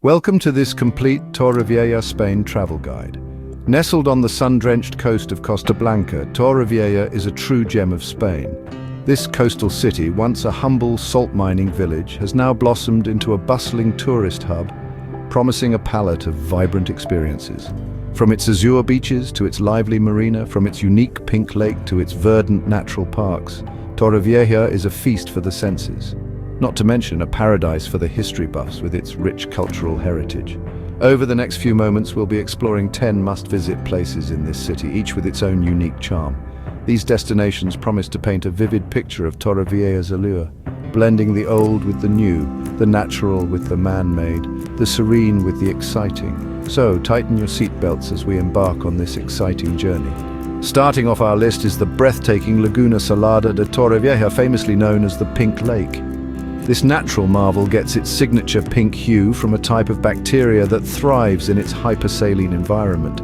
Welcome to this complete Torrevieja, Spain travel guide. Nestled on the sun-drenched coast of Costa Blanca, Torrevieja is a true gem of Spain. This coastal city, once a humble salt mining village, has now blossomed into a bustling tourist hub, promising a palette of vibrant experiences. From its azure beaches to its lively marina, from its unique pink lake to its verdant natural parks, Torrevieja is a feast for the senses. Not to mention a paradise for the history buffs with its rich cultural heritage. Over the next few moments, we'll be exploring 10 must-visit places in this city, each with its own unique charm. These destinations promise to paint a vivid picture of Torrevieja's allure, blending the old with the new, the natural with the man-made, the serene with the exciting. So, tighten your seatbelts as we embark on this exciting journey. Starting off our list is the breathtaking Laguna Salada de Torrevieja, famously known as the Pink Lake. This natural marvel gets its signature pink hue from a type of bacteria that thrives in its hypersaline environment.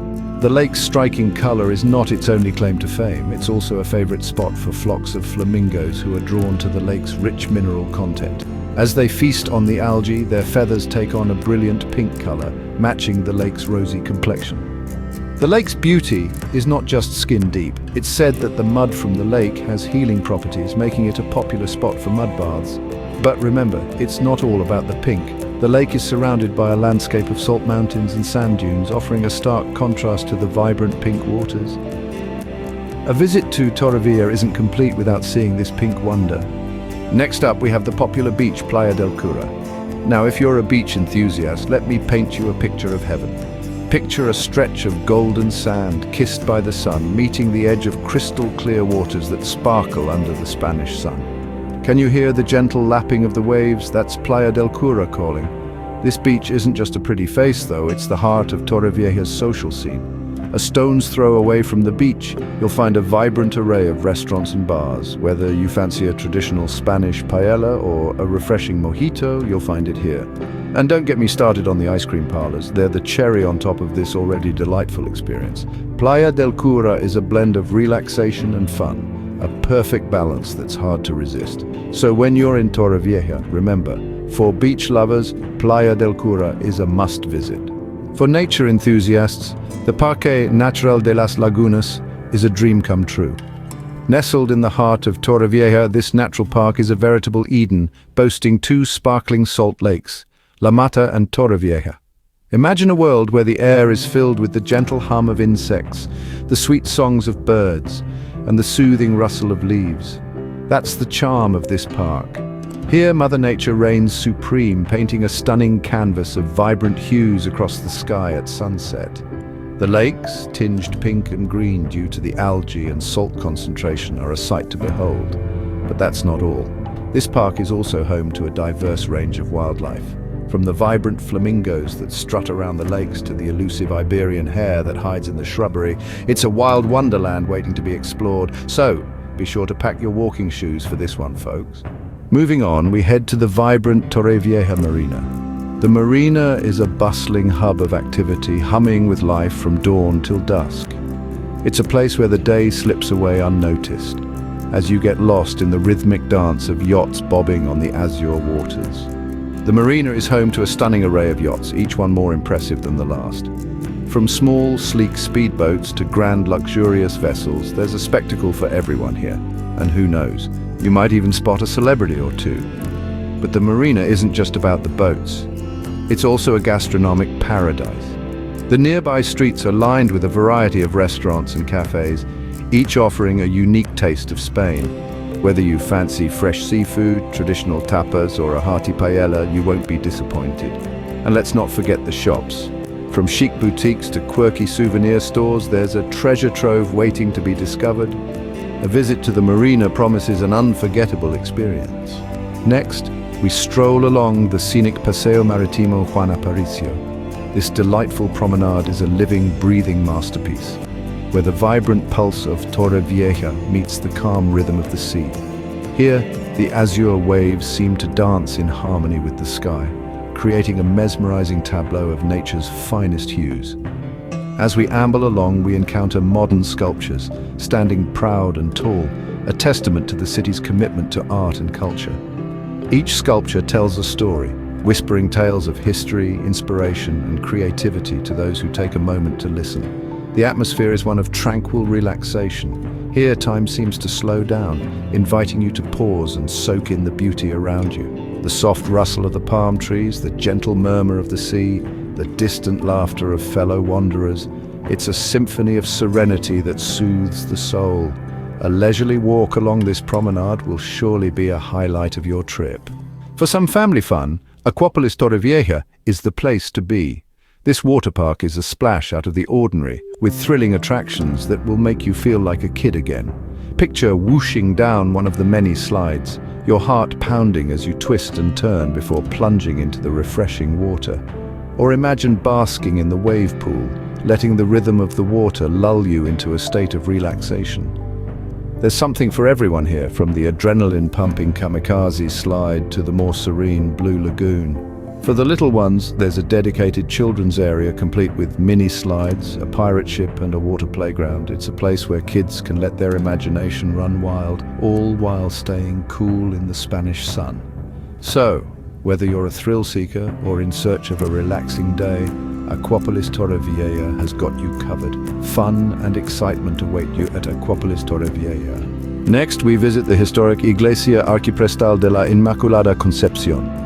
The lake's striking color is not its only claim to fame. It's also a favorite spot for flocks of flamingos who are drawn to the lake's rich mineral content. As they feast on the algae, their feathers take on a brilliant pink color, matching the lake's rosy complexion. The lake's beauty is not just skin deep. It's said that the mud from the lake has healing properties, making it a popular spot for mud baths. But remember, it's not all about the pink. The lake is surrounded by a landscape of salt mountains and sand dunes, offering a stark contrast to the vibrant pink waters. A visit to Torrevieja isn't complete without seeing this pink wonder. Next up, we have the popular beach, Playa del Cura. Now, if you're a beach enthusiast, let me paint you a picture of heaven. Picture a stretch of golden sand, kissed by the sun, meeting the edge of crystal-clear waters that sparkle under the Spanish sun. Can you hear the gentle lapping of the waves? That's Playa del Cura calling. This beach isn't just a pretty face, though. It's the heart of Torrevieja's social scene. A stone's throw away from the beach, you'll find a vibrant array of restaurants and bars. Whether you fancy a traditional Spanish paella or a refreshing mojito, you'll find it here. And don't get me started on the ice cream parlors. They're the cherry on top of this already delightful experience. Playa del Cura is a blend of relaxation and fun. A perfect balance that's hard to resist. So when you're in Torrevieja, remember, for beach lovers, Playa del Cura is a must visit. For nature enthusiasts, the Parque Natural de las Lagunas is a dream come true. Nestled in the heart of Torrevieja, this natural park is a veritable Eden, boasting two sparkling salt lakes, La Mata and Torrevieja. Imagine a world where the air is filled with the gentle hum of insects, the sweet songs of birds, and the soothing rustle of leaves. That's the charm of this park. Here, Mother Nature reigns supreme, painting a stunning canvas of vibrant hues across the sky at sunset. The lakes, tinged pink and green due to the algae and salt concentration, are a sight to behold. But that's not all. This park is also home to a diverse range of wildlife. From the vibrant flamingos that strut around the lakes to the elusive Iberian hare that hides in the shrubbery, it's a wild wonderland waiting to be explored. So, be sure to pack your walking shoes for this one, folks. Moving on, we head to the vibrant Torrevieja Marina. The marina is a bustling hub of activity, humming with life from dawn till dusk. It's a place where the day slips away unnoticed, as you get lost in the rhythmic dance of yachts bobbing on the azure waters. The marina is home to a stunning array of yachts, each one more impressive than the last. From small, sleek speedboats to grand, luxurious vessels, there's a spectacle for everyone here. And who knows, you might even spot a celebrity or two. But the marina isn't just about the boats. It's also a gastronomic paradise. The nearby streets are lined with a variety of restaurants and cafes, each offering a unique taste of Spain. Whether you fancy fresh seafood, traditional tapas, or a hearty paella, you won't be disappointed. And let's not forget the shops. From chic boutiques to quirky souvenir stores, there's a treasure trove waiting to be discovered. A visit to the marina promises an unforgettable experience. Next, we stroll along the scenic Paseo Marítimo Juan Aparicio. This delightful promenade is a living, breathing masterpiece, where the vibrant pulse of Torrevieja meets the calm rhythm of the sea. Here, the azure waves seem to dance in harmony with the sky, creating a mesmerizing tableau of nature's finest hues. As we amble along, we encounter modern sculptures, standing proud and tall, a testament to the city's commitment to art and culture. Each sculpture tells a story, whispering tales of history, inspiration, and creativity to those who take a moment to listen. The atmosphere is one of tranquil relaxation. Here, time seems to slow down, inviting you to pause and soak in the beauty around you. The soft rustle of the palm trees, the gentle murmur of the sea, the distant laughter of fellow wanderers. It's a symphony of serenity that soothes the soul. A leisurely walk along this promenade will surely be a highlight of your trip. For some family fun, Aquapolis Torrevieja is the place to be. This water park is a splash out of the ordinary, with thrilling attractions that will make you feel like a kid again. Picture whooshing down one of the many slides, your heart pounding as you twist and turn before plunging into the refreshing water. Or imagine basking in the wave pool, letting the rhythm of the water lull you into a state of relaxation. There's something for everyone here, from the adrenaline-pumping kamikaze slide to the more serene blue lagoon. For the little ones, there's a dedicated children's area complete with mini slides, a pirate ship and a water playground. It's a place where kids can let their imagination run wild, all while staying cool in the Spanish sun. So, whether you're a thrill seeker or in search of a relaxing day, Aquapolis Torrevieja has got you covered. Fun and excitement await you at Aquapolis Torrevieja. Next, we visit the historic Iglesia Arciprestal de la Immaculada Concepción.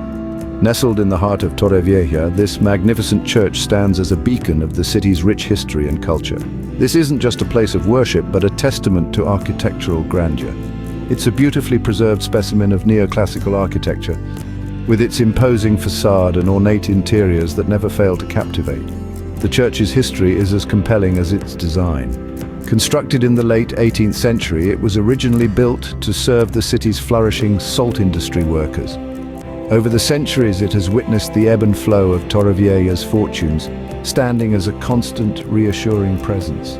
Nestled in the heart of Torrevieja, this magnificent church stands as a beacon of the city's rich history and culture. This isn't just a place of worship, but a testament to architectural grandeur. It's a beautifully preserved specimen of neoclassical architecture, with its imposing facade and ornate interiors that never fail to captivate. The church's history is as compelling as its design. Constructed in the late 18th century, it was originally built to serve the city's flourishing salt industry workers. Over the centuries, it has witnessed the ebb and flow of Torrevieja's fortunes, standing as a constant, reassuring presence.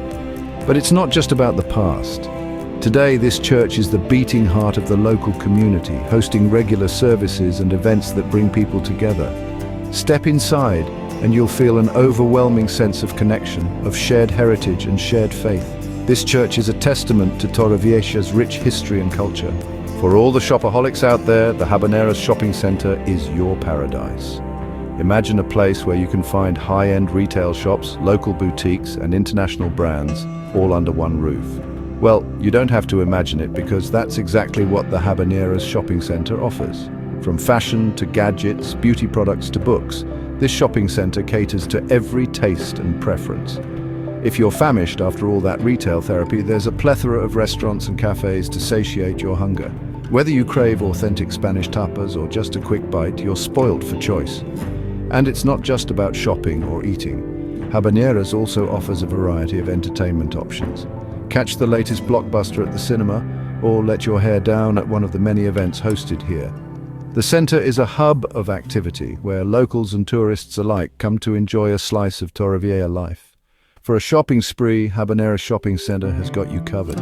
But it's not just about the past. Today, this church is the beating heart of the local community, hosting regular services and events that bring people together. Step inside, and you'll feel an overwhelming sense of connection, of shared heritage and shared faith. This church is a testament to Torrevieja's rich history and culture. For all the shopaholics out there, the Habaneras shopping center is your paradise. Imagine a place where you can find high-end retail shops, local boutiques, and international brands, all under one roof. Well, you don't have to imagine it, because that's exactly what the Habaneras shopping center offers. From fashion to gadgets, beauty products to books, this shopping center caters to every taste and preference. If you're famished after all that retail therapy, there's a plethora of restaurants and cafes to satiate your hunger. Whether you crave authentic Spanish tapas or just a quick bite, you're spoiled for choice. And it's not just about shopping or eating. Habaneras also offers a variety of entertainment options. Catch the latest blockbuster at the cinema, or let your hair down at one of the many events hosted here. The center is a hub of activity where locals and tourists alike come to enjoy a slice of Torrevieja life. For a shopping spree, Habaneras Shopping Center has got you covered.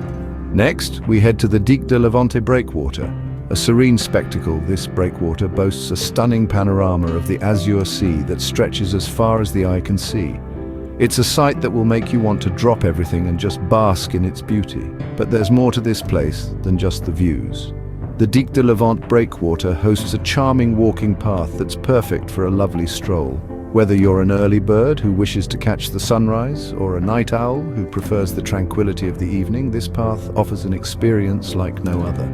Next, we head to the Dique de Levante breakwater. A serene spectacle, this breakwater boasts a stunning panorama of the azure sea that stretches as far as the eye can see. It's a sight that will make you want to drop everything and just bask in its beauty. But there's more to this place than just the views. The Dique de Levante breakwater hosts a charming walking path that's perfect for a lovely stroll. Whether you're an early bird who wishes to catch the sunrise or a night owl who prefers the tranquility of the evening, this path offers an experience like no other.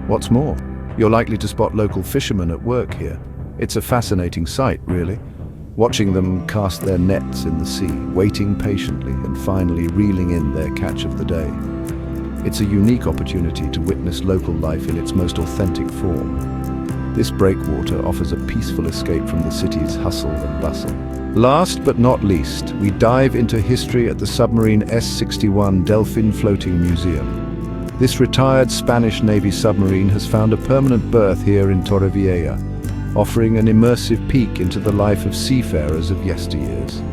What's more, you're likely to spot local fishermen at work here. It's a fascinating sight, really, watching them cast their nets in the sea, waiting patiently and finally reeling in their catch of the day. It's a unique opportunity to witness local life in its most authentic form. This breakwater offers a peaceful escape from the city's hustle and bustle. Last but not least, we dive into history at the Submarine S-61 Delphin Floating Museum. This retired Spanish Navy submarine has found a permanent berth here in Torrevieja, offering an immersive peek into the life of seafarers of yesteryears.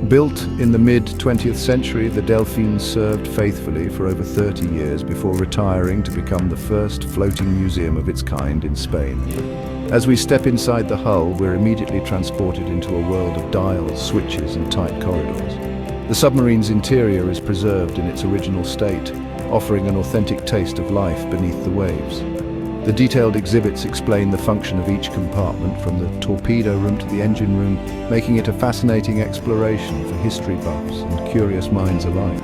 Built in the mid-20th century, the Delphin served faithfully for over 30 years before retiring to become the first floating museum of its kind in Spain. As we step inside the hull, we're immediately transported into a world of dials, switches, and tight corridors. The submarine's interior is preserved in its original state, offering an authentic taste of life beneath the waves. The detailed exhibits explain the function of each compartment, from the torpedo room to the engine room, making it a fascinating exploration for history buffs and curious minds alike.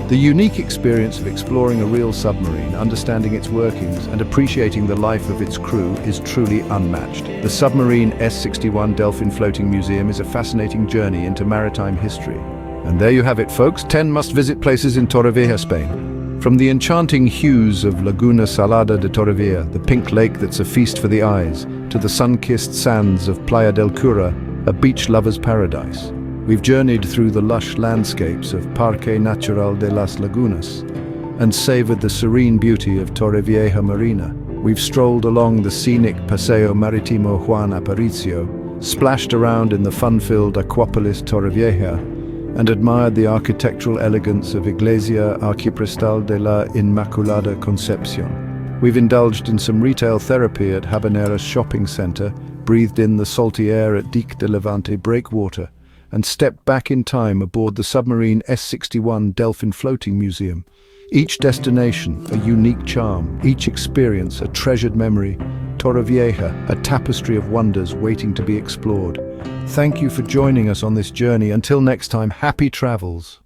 The unique experience of exploring a real submarine, understanding its workings, and appreciating the life of its crew is truly unmatched. The Submarine S-61 Delphin Floating Museum is a fascinating journey into maritime history. And there you have it, folks, 10 must-visit places in Torrevieja, Spain. From the enchanting hues of Laguna Salada de Torrevieja, the pink lake that's a feast for the eyes, to the sun-kissed sands of Playa del Cura, a beach lover's paradise. We've journeyed through the lush landscapes of Parque Natural de las Lagunas and savored the serene beauty of Torrevieja Marina. We've strolled along the scenic Paseo Marítimo Juan Aparicio, splashed around in the fun-filled Aquapolis Torrevieja, and admired the architectural elegance of Iglesia Archiprestal de la Immaculada Concepción. We've indulged in some retail therapy at Habaneras shopping center, breathed in the salty air at Dique de Levante breakwater, and stepped back in time aboard the Submarine S-61 Delphin Floating Museum. Each destination a unique charm, each experience a treasured memory. Torrevieja, a tapestry of wonders waiting to be explored. Thank you for joining us on this journey. Until next time, happy travels.